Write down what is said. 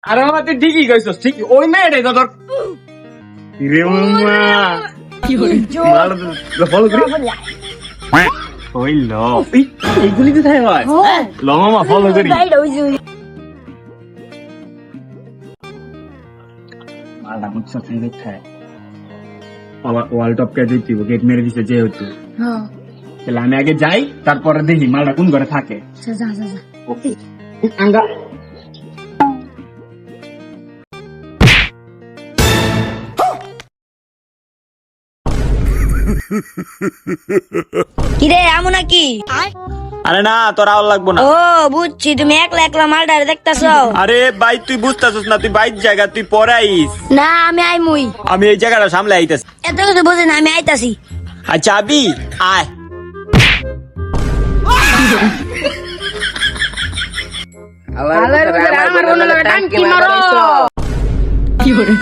আরে মামা তুই ঠিকই কইছস, ঠিক ওই মেয়েটাই তো তোর। রে মামা ভালো তো ফলো করি হইল এইগুলি কোথায় হয় ল মামা ফলো করি মালটা বুঝছো তুই কোথায় ওয়াল টপ কে দিতে গেট মেরে দিছে যেহেতু তাহলে আমি আগে যাই তারপরে দেখি মালটা কোন ঘরে থাকে ওকে আঙ্গা কিরে আমু নাকি? আরে না তোর আওয়াজ লাগবো না। ও বুঝছি, তুমি একলা একলা মালটারে দেখতাছ। আরে ভাই তুই বুঝতেছিস না, তুই বাইর জায়গা তুই পরে আইস। না আমি আইমুই, আমি এই জায়গাটা সামলে আইতেছি। এত কিছু বুঝি না, আমি আইতাছি। আচ্ছা আবি আয়। আমার মনে লাগে টাঙ্কি মারো কি করে